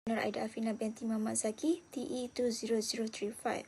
Nur Aida Afina binti Muhammad Zaki, TE20035.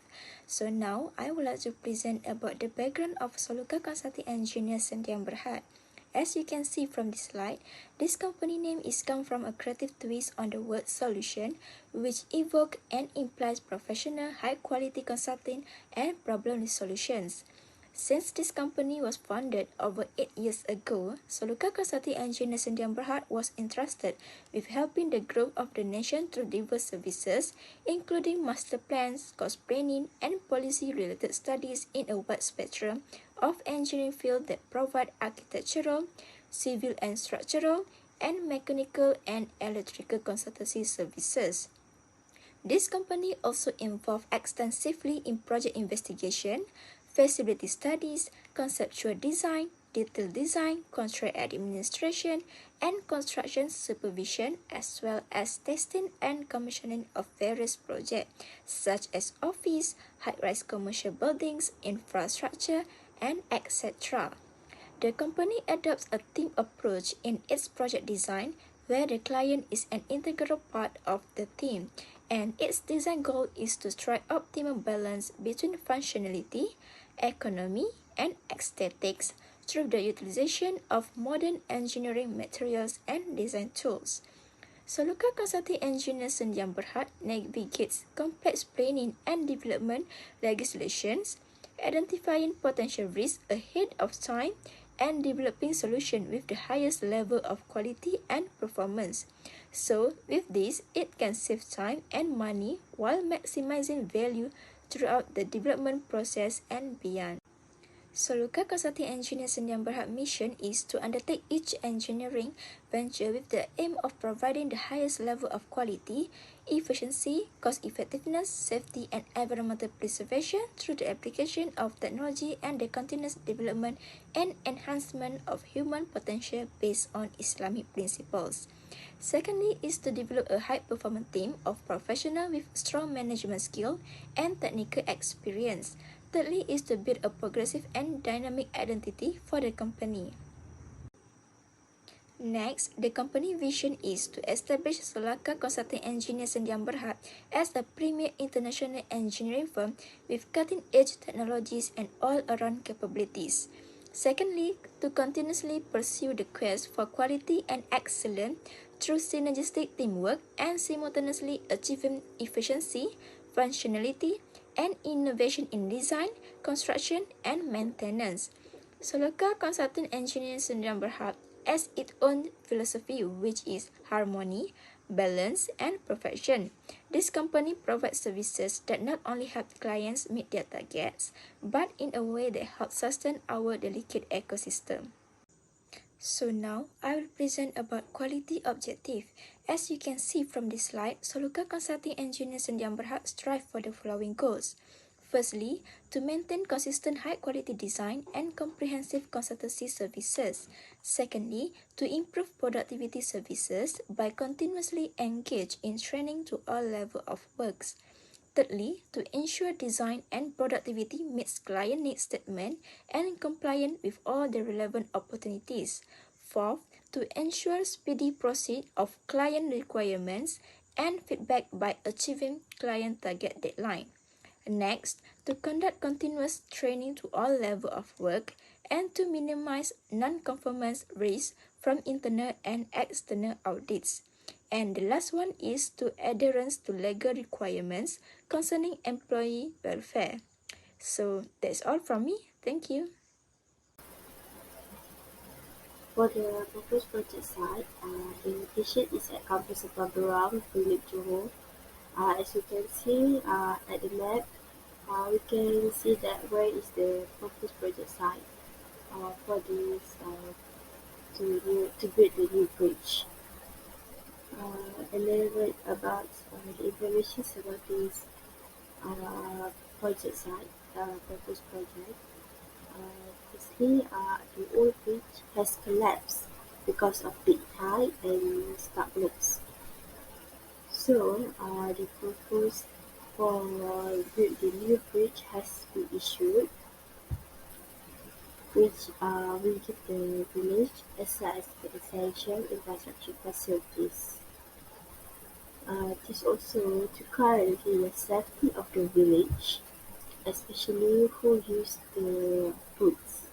So now, I would like to present about the background of Soluka Consulting Engineer Sendiang Berhad. As you can see from this slide, this company name is come from a creative twist on the word solution, which evoke and implies professional, high-quality consulting and problem solutions. Since this company was founded over 8 years ago, Soluka Consulting Engineer Sendiang Berhad was entrusted with helping the growth of the nation through diverse services, including master plans, cost planning, and policy-related studies in a wide spectrum of engineering fields that provide architectural, civil and structural, and mechanical and electrical consultancy services. This company also involved extensively in project investigation, feasibility studies, conceptual design, detailed design, contract administration, and construction supervision, as well as testing and commissioning of various projects, such as office, high-rise commercial buildings, infrastructure, and etc. The company adopts a team approach in its project design, where the client is an integral part of the team, and its design goal is to strike optimal balance between functionality, economy, and aesthetics through the utilization of modern engineering materials and design tools. Soluka Consulting Engineer Sendiang Berhad navigates complex planning and development legislations, identifying potential risks ahead of time, and developing solutions with the highest level of quality and performance. So, with this, it can save time and money while maximizing value throughout the development process and beyond. Soluka Consulting Engineer Sendiang Berhad mission is to undertake each engineering venture with the aim of providing the highest level of quality, efficiency, cost effectiveness, safety, and environmental preservation through the application of technology and the continuous development and enhancement of human potential based on Islamic principles. Secondly is to develop a high-performance team of professionals with strong management skill and technical experience. Thirdly is to build a progressive and dynamic identity for the company. Next, the company vision is to establish Soluka Consulting Engineer Sendiang Berhad as a premier international engineering firm with cutting-edge technologies and all-around capabilities. Secondly, to continuously pursue the quest for quality and excellence through synergistic teamwork and simultaneously achieving efficiency, functionality, and innovation in design, construction, and maintenance. Soluka Consulting Engineer Sendiang Berhad has its own philosophy, which is harmony, balance, and perfection. This company provides services that not only help clients meet their targets, but in a way that helps sustain our delicate ecosystem. So now, I will present about quality objective. As you can see from this slide, Soluka Consulting Engineer Sendiang Berhad strive for the following goals. Firstly, to maintain consistent high-quality design and comprehensive consultancy services. Secondly, to improve productivity services by continuously engage in training to all levels of works. Thirdly, to ensure design and productivity meets client needs statement and compliant with all the relevant opportunities. Fourth, to ensure speedy proceed of client requirements and feedback by achieving client target deadline. Next, to conduct continuous training to all levels of work and to minimize non-conformance risks from internal and external audits. And the last one is to adherence to legal requirements concerning employee welfare. So that's all from me. Thank you. For the proposed project site, the location is at Kampus Sekolah Berang, Phillip Johor. As you can see at the map, we can see that where is the proposed project site for this to build the new bridge. A little bit about the information about this project site, proposed project. Firstly, the old bridge has collapsed because of big tide and stuck loads. So, the proposal for the new bridge has been issued, which will give the village access to essential infrastructure facilities. This also to guarantee the safety of the village, especially who use the roads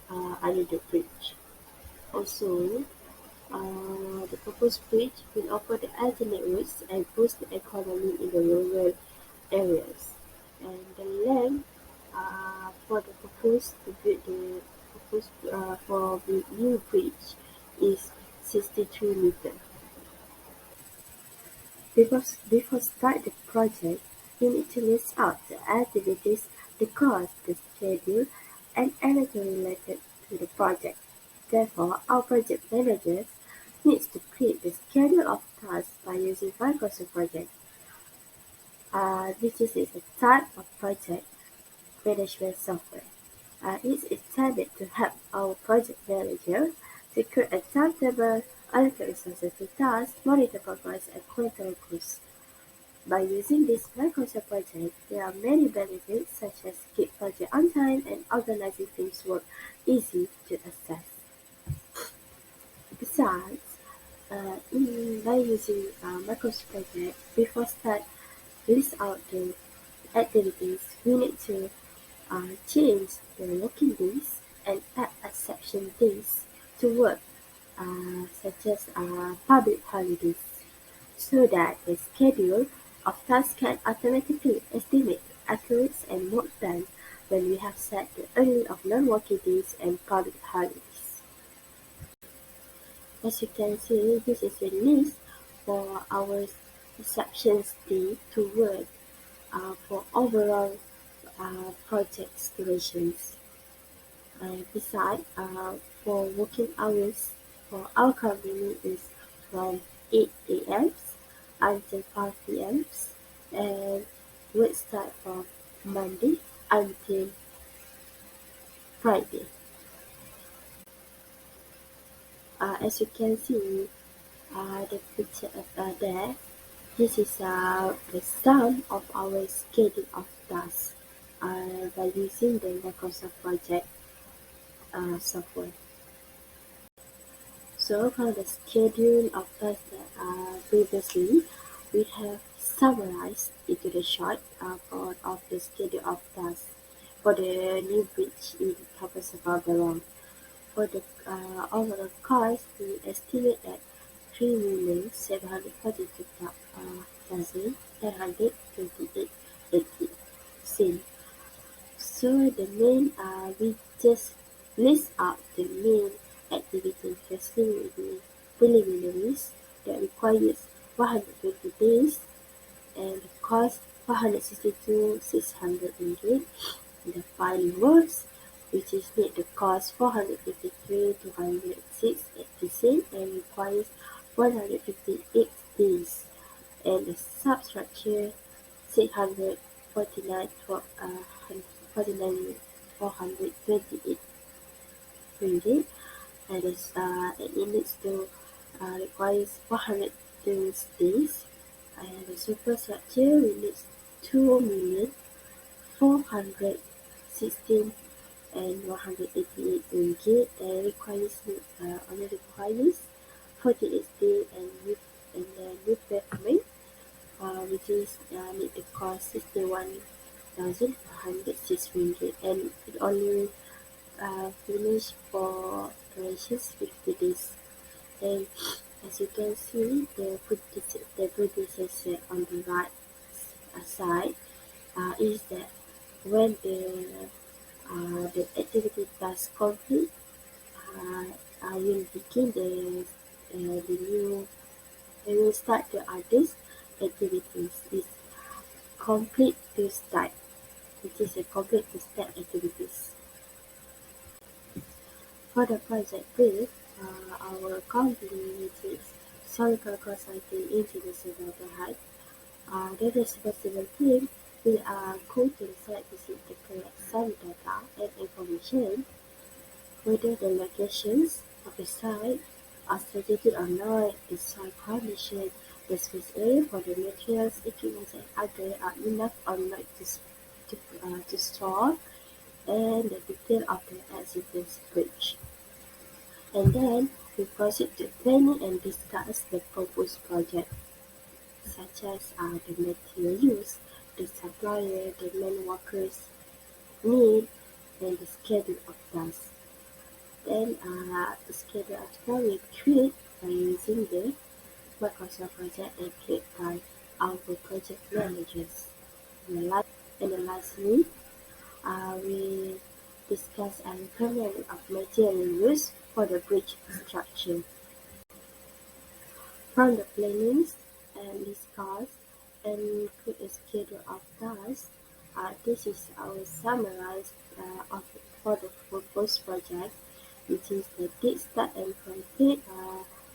under the bridge. Also, the proposed bridge will offer the alternate routes and boost the economy in the rural areas. And the land for the proposed to build the proposed for the new bridge is 63 meters. Before start the project, we need to list out the activities, the cost, the schedule, and anything related to the project. Therefore, our project managers needs to create the schedule of tasks by using Microsoft Project. This is a type of project management software. It is intended to help our project manager to create a timetable, allocate resources to tasks, monitor progress, and control costs. By using this Microsoft project, there are many benefits such as keep project on time and organizing things work easy to access. Besides, by using Microsoft project, before start list out the activities, we need to change the working days and add exception days to work, such as public holidays, so that the schedule of tasks can automatically estimate accurate and work done when we have set the early of non-working days and public holidays. As you can see, this is a list for our exceptions day to work for overall project durations. Besides, for working hours for our company is from 8 a.m. until 5 p.m. and work start from Monday until Friday. As you can see, the picture there, this is the sum of our schedule of tasks by using the Microsoft Project software. So for the schedule of tasks previously, we have summarized into the short part of the schedule of tasks for the new bridge in Campus of Barbarong. For the overall cost, we estimate at 3,742,928.80. So the main, we just list out the main activity firstly will be preliminaries that requires 120 days and cost 462,600 ringgit. The filing works, which is need the cost 453,206.80 and requires 158 days. And the substructure 649 428 ringgit and it needs to requires 400 days and the superstructure we need 2,416 and 188 ringgit and only requires 48 days and then repair payment which is need to cost 61,106 ringgit and it only finish for durations 50 days. And as you can see, the predecessor on the right side is that when the activity task complete, you'll begin the new. We will start the others activities. Is complete to start, which is a complete to start activities. For the project brief, our company, which is Solical Consulting International Berhad, the responsible team will go to the site visit to collect some data and information, whether the locations of the site are strategic or not, the soil condition, the space area for the materials, equipment, and other are enough or not to store, and the detail of the existing bridge. And then we proceed to planning and discuss the proposed project. such as the material use, the supplier, the man workers need, and the schedule of tasks. Then the schedule of tasks we create by using the Microsoft project and create by our project managers. And lastly, we discuss a requirement of material use for the bridge structure. From the plannings and discuss and create a schedule of tasks. This is our summarized for the proposed project, which is the date start and complete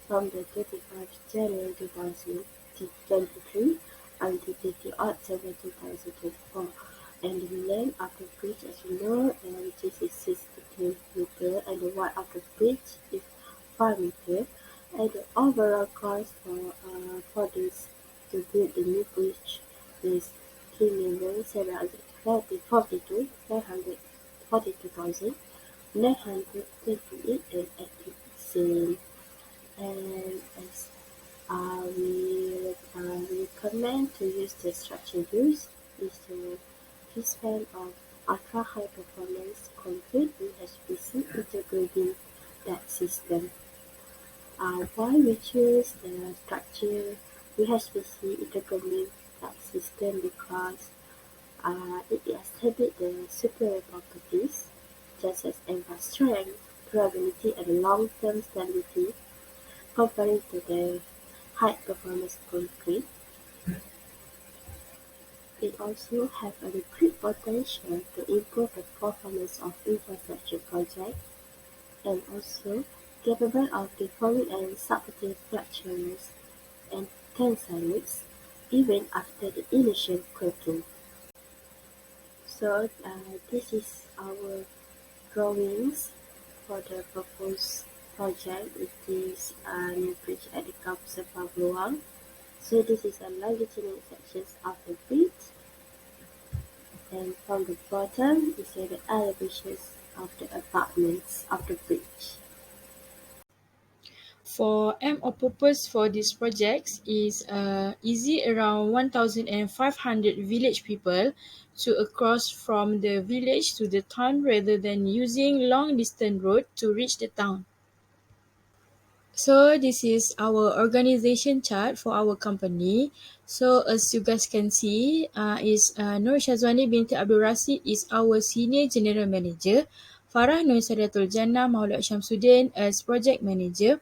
from the 31st January 2023 until 30th October 2024. And the length of the bridge, as you know, which is 60 meter, and the width of the bridge is 5 meter. And the overall cost for this to build the new bridge is 3,742,928 and as we recommend to use the structure used is the pispan of ultra high performance concrete UHPC integrating that system. Why we choose the structure UHPC integrating that system because it exhibits the superior properties such as environmental strength, durability, and long-term stability compared to the high-performance concrete. It also has a great potential to improve the performance of infrastructure projects and also capable of deforming and supporting fractures and tensile risks even after the initial cracking. So this is our drawings for the proposed project with this new bridge at the campus of Pabluang. So this is a longitudinal sections of the bridge, and from the bottom is the elevations of the apartments of the bridge. For M or purpose for these projects is easy around 1,500 village people to cross from the village to the town rather than using long distance road to reach the town. So this is our organization chart for our company. So as you guys can see, Nur Shazwani binti Abdul Rasid is our senior general manager. Farah Nur Sadatul Jannah Maulid Shamsuddin as project manager.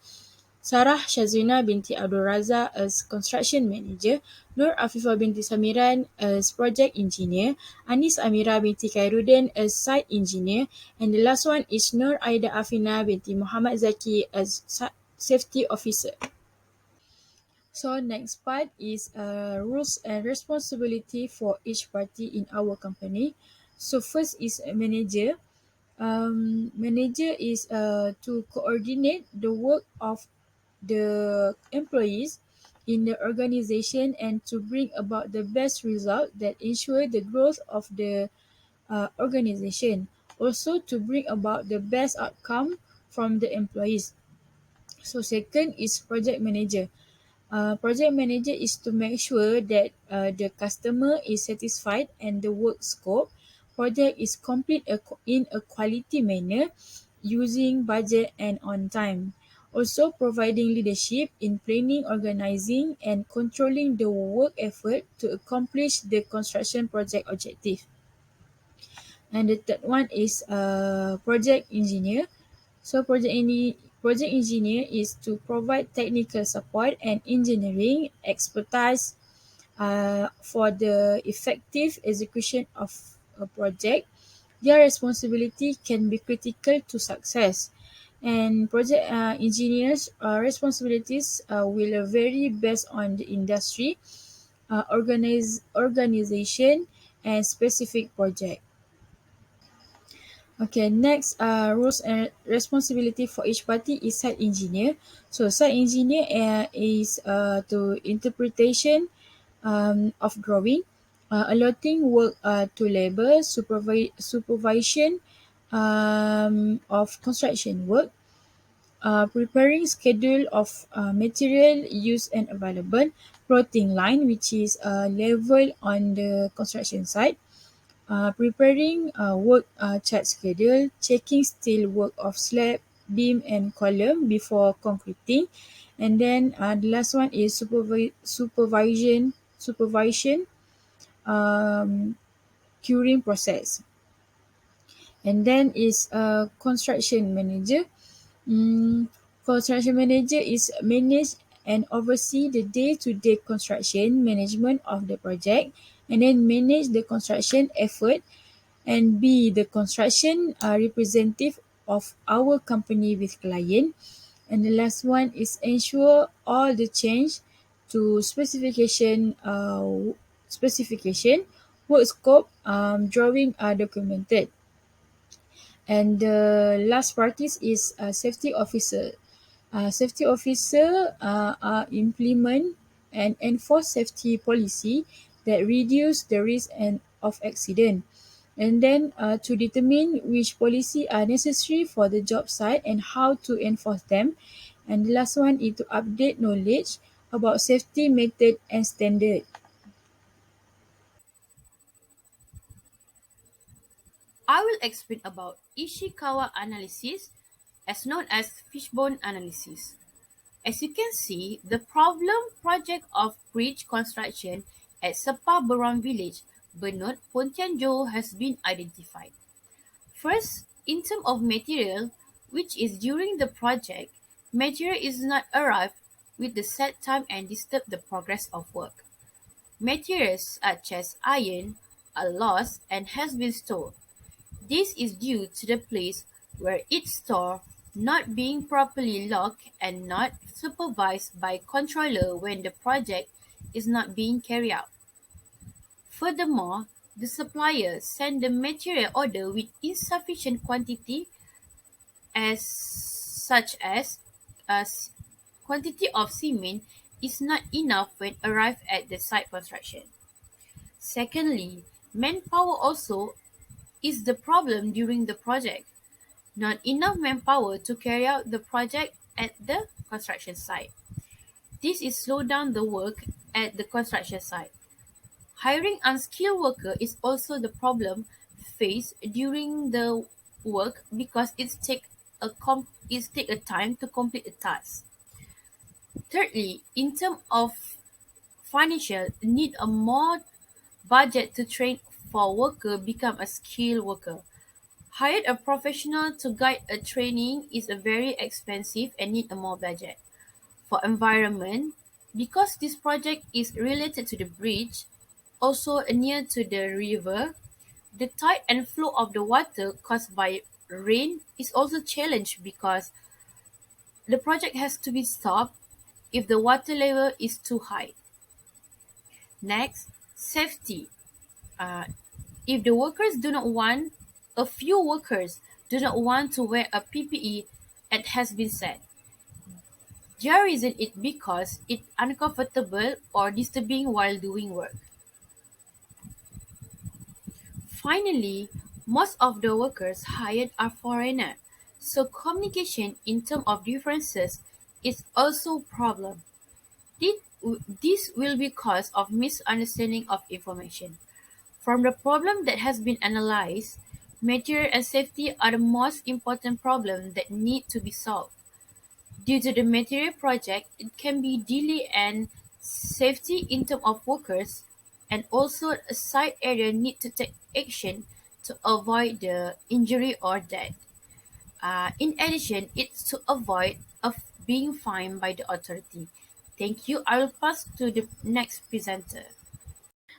Sarah Shazwina binti Abdul Razak as construction manager. Nur Afifah binti Samiran as project engineer. Anis Amira binti Khairuddin as site engineer. And the last one is Nur Aida Afina binti Muhammad Zaki as safety officer. So next part is rules and responsibility for each party in our company. So first is a manager. Manager is to coordinate the work of the employees in the organization and to bring about the best result that ensure the growth of the organization. Also to bring about the best outcome from the employees. So second is project manager. Project manager is to make sure that the customer is satisfied and the work scope project is complete in a quality manner using budget and on time. Also providing leadership in planning, organizing and controlling the work effort to accomplish the construction project objective. And the third one is project engineer. So project engineer is to provide technical support and engineering expertise for the effective execution of a project. Their responsibility can be critical to success. And project engineers' responsibilities will vary based on the industry, organization, and specific project. Okay, next roles and responsibility for each party is site engineer. So site engineer is to interpretation of drawing, allotting work to labor, supervision of construction work, preparing schedule of material used and available, plotting line which is level on the construction site, preparing work chart schedule, checking steel work of slab, beam and column before concreting, and then the last one is supervision curing process, and then is construction manager. Construction manager is manage and oversee the day-to-day construction management of the project, and then manage the construction effort and be the construction representative of our company with client. And the last one is ensure all the change to specification, work scope, drawing are documented. And the last parties is safety officer. Safety officer implement and enforce safety policy that reduce the risk of accident. And then to determine which policy are necessary for the job site and how to enforce them. And the last one is to update knowledge about safety method and standard. I will explain about Ishikawa analysis, as known as fishbone analysis. As you can see, the problem project of bridge construction at Sepa Berang village, Benut, Pontian Johor has been identified. First, in terms of material, which is during the project, material is not arrived with the set time and disturb the progress of work. Materials such as iron are lost and has been stored. This is due to the place where it's stored not being properly locked and not supervised by controller when the project is not being carried out. Furthermore, the supplier send the material order with insufficient quantity as such as quantity of cement is not enough when arrived at the site construction. Secondly, manpower also is the problem during the project. Not enough manpower to carry out the project at the construction site. This is slow down the work at the construction site. Hiring unskilled worker is also the problem faced during the work because it take a time to complete a task. Thirdly, in terms of financial, need a more budget to train for worker become a skilled worker. Hired a professional to guide a training is a very expensive and need a more budget. For environment, because this project is related to the bridge, also near to the river, the tide and flow of the water caused by rain is also challenged because the project has to be stopped if the water level is too high. Next, safety. Uh, if the workers do not want, a few workers do not want to wear a PPE, it has been said. There isn't it because it uncomfortable or disturbing while doing work. Finally, most of the workers hired are foreigner, so communication in terms of differences is also problem. This will be cause of misunderstanding of information. From the problem that has been analyzed, material and safety are the most important problem that need to be solved. Due to the material project, it can be delay and safety in terms of workers, and also a site area need to take action to avoid the injury or death. In addition, it's to avoid of being fined by the authority. Thank you. I will pass to the next presenter.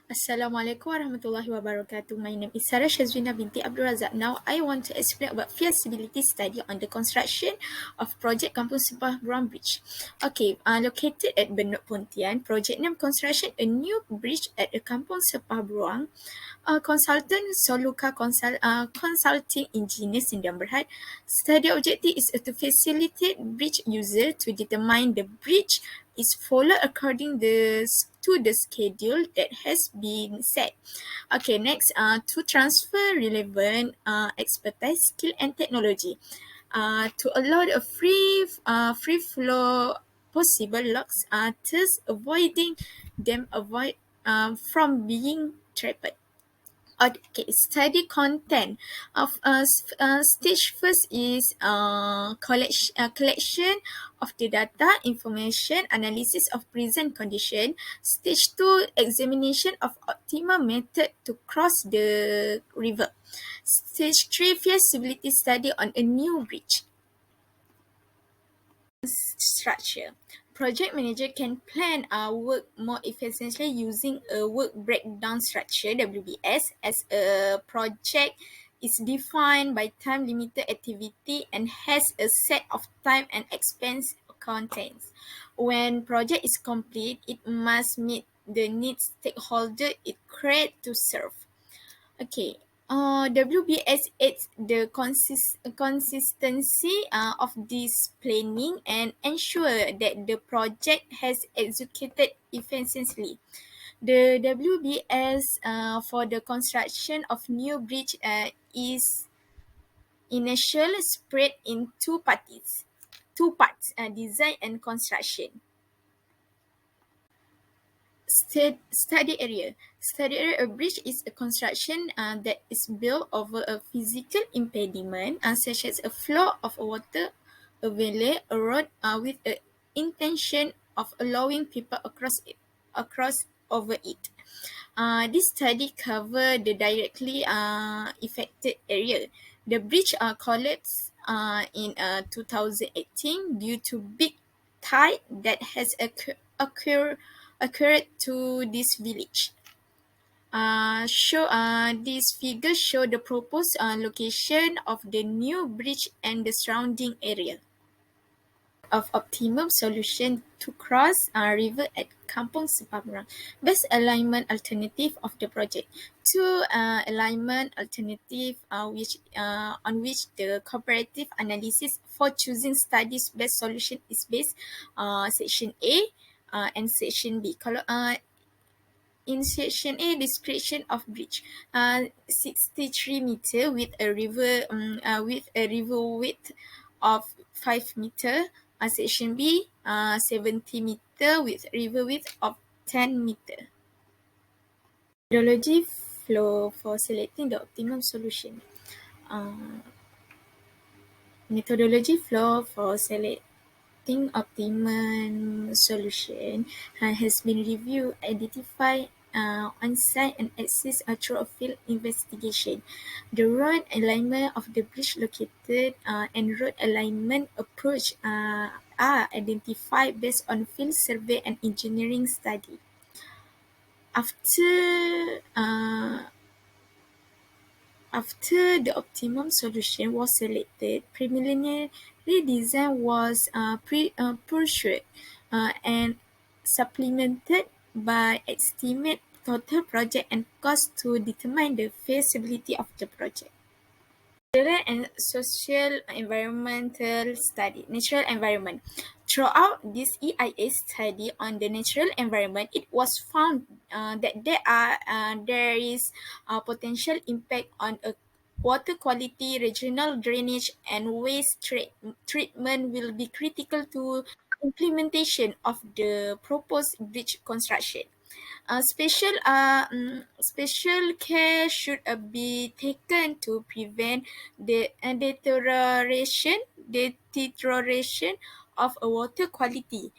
Assalamualaikum warahmatullahi wabarakatuh. My name is Sarah Shazwina binti Abdul Razak. Now I want to explain about feasibility study on the construction of project Kampung Sepah Berang Bridge. Okay, located at Benut Pontian, project name construction a new bridge at the Kampung Sepah Berang. Consultant Soluka Consulting Engineer Sindian Berhad. Study objective is to facilitate bridge user to determine the bridge is followed according to the schedule that has been set. Okay, next, to transfer relevant expertise, skill and technology. to allow a free flow possible locks, thus avoiding them from being trapped. Okay, study content of stage first is collection of the data, information, analysis of present condition. Stage two, examination of optimal method to cross the river. Stage three, feasibility study on a new bridge. Structure. Project manager can plan our work more efficiently using a work breakdown structure (WBS) as a project is defined by time limited activity and has a set of time and expense contains. When project is complete, it must meet the needs stakeholder it created to serve. Okay. WBS aids the consistency of this planning and ensure that the project has executed efficiently. The WBS for the construction of new bridge is initially spread in two parts, design and construction. Study area. Study area, a bridge is a construction that is built over a physical impediment, such as a flow of water, a valley, a road, with the intention of allowing people across over it. This study covered the directly affected area. The bridge collapsed in 2018 due to big tide that has occurred to this village. These figures show the proposed location of the new bridge and the surrounding area. Of optimum solution to cross river at Kampung Sepabrang. Best alignment alternative of the project. Two alignment alternative on which the comparative analysis for choosing studies best solution is based. Section A and section B. In section A, description of bridge, 63 meter with a river width of 5 meter. Section B, 70 meter with river width of 10 meter. Methodology flow for selecting the optimum solution. Methodology flow for selecting optimum solution has been reviewed, identified on-site and assessed through a field investigation. The road alignment of the bridge located and road alignment approach are identified based on field survey and engineering study. After the optimum solution was selected, preliminary design was pursued and supplemented by estimate total project and cost to determine the feasibility of the project. Natural and social environmental study. Natural environment. Throughout this EIA study on the natural environment, it was found that there is a potential impact on water quality, regional drainage, and waste treatment will be critical to implementation of the proposed bridge construction. Special care should be taken to prevent the deterioration of water quality.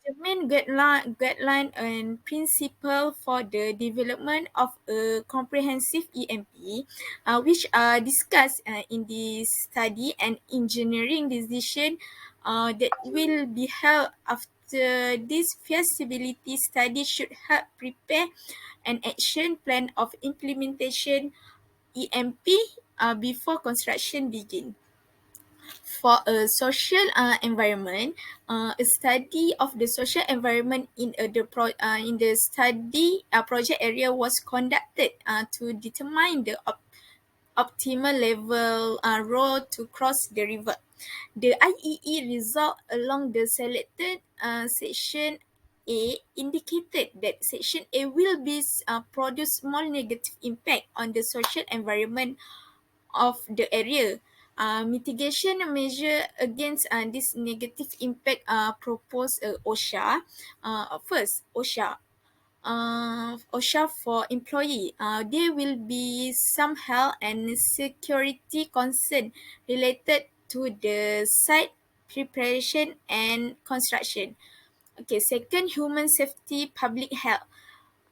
The main guideline and principle for the development of a comprehensive EMP, which are discussed in this study and engineering decision that will be held after this feasibility study should help prepare an action plan of implementation EMP before construction begin. For a social environment, a study of the social environment in the study project area was conducted to determine the optimal level road to cross the river. The IEE result along the selected section A indicated that section A will produce small negative impact on the social environment of the area. Mitigation measure against this negative impact proposed OSHA. First, OSHA for employee. There will be some health and security concern related to the site preparation and construction. Okay, second, human safety, public health.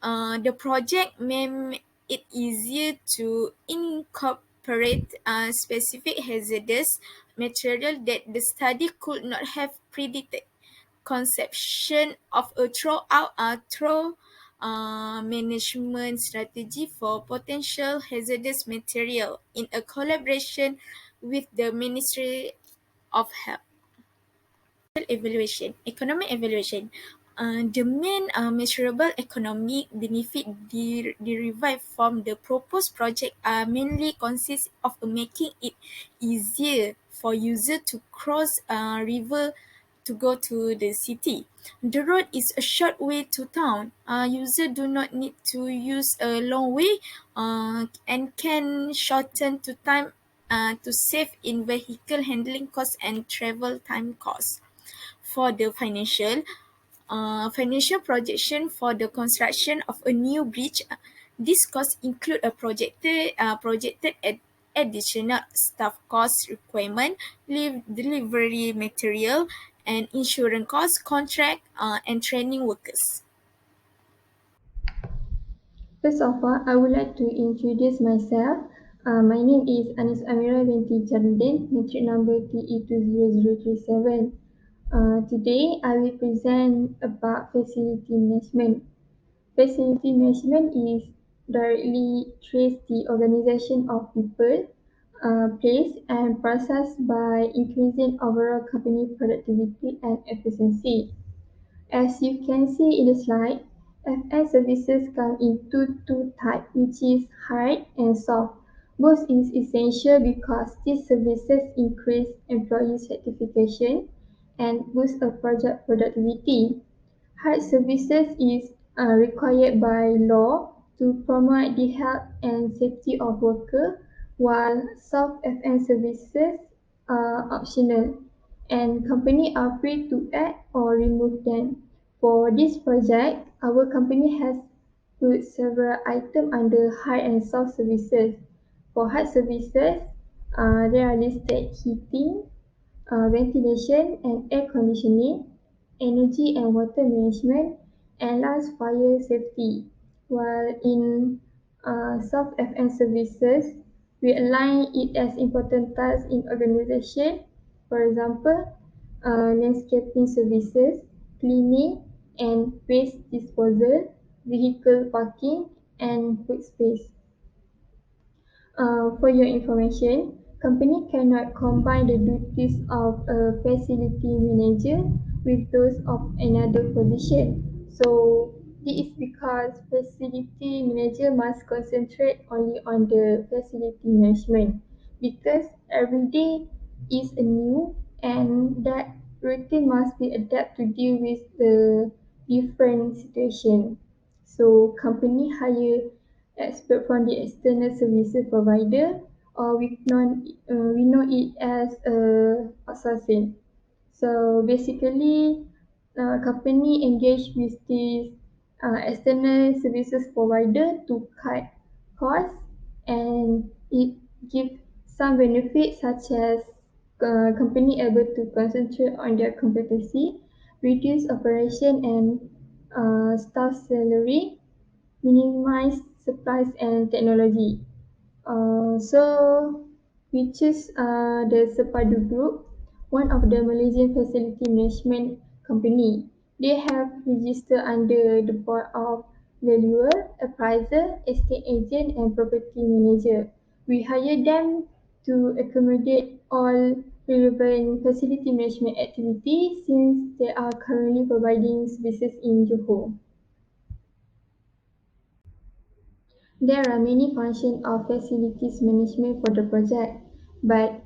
The project may make it easier to incorporate specific hazardous material that the study could not have predicted. Conception of a throw management strategy for potential hazardous material in a collaboration with the Ministry of Health. Economic evaluation. The main measurable economic benefit derived from the proposed project mainly consists of making it easier for user to cross river to go to the city. The road is a short way to town. User do not need to use a long way and can shorten to time to save in vehicle handling costs and travel time costs. For the financial projection for the construction of a new bridge, this cost include a projected additional staff cost requirement, delivery material, and insurance costs, contract and training workers. First of all, I would like to introduce myself. My name is Anis Amira binti Jaludin, matric number TE20037. Today, I will present about facility management. Facility management is directly trace the organization of people, place, and process by increasing overall company productivity and efficiency. As you can see in the slide, FS services come into two types, which is hard and soft. Both is essential because these services increase employee satisfaction and boost a project productivity. Hard services is required by law to promote the health and safety of workers, while soft FM services are optional, and companies are free to add or remove them. For this project, our company has put several items under hard and soft services. For hard services, there are listed heating, ventilation and air conditioning, energy and water management, and last fire safety. While in soft FM services, we align it as important tasks in organization. For example, landscaping services, cleaning and waste disposal, vehicle parking, and workspace. For your information, company cannot combine the duties of a facility manager with those of another position. So this is because facility manager must concentrate only on the facility management because every day is a new and that routine must be adapted to deal with the different situation. So company hire expert from the external services provider, or we know it as outsourcing. So basically, company engage with this external services provider to cut costs, and it give some benefits such as company able to concentrate on their competency, reduce operation and staff salary, minimize supplies and technology. So we choose the Sepadu Group, one of the Malaysian facility management company. They have registered under the board of valuer, appraiser, estate agent, and property manager. We hire them to accommodate all relevant facility management activities since they are currently providing services in Johor. There are many functions of facilities management for the project, but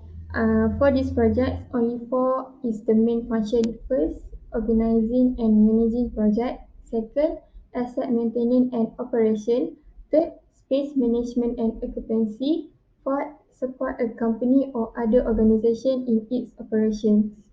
for this project, only four is the main function. First, organizing and managing project. Second, asset maintenance and operation. Third, space management and occupancy. Fourth, support a company or other organization in its operations.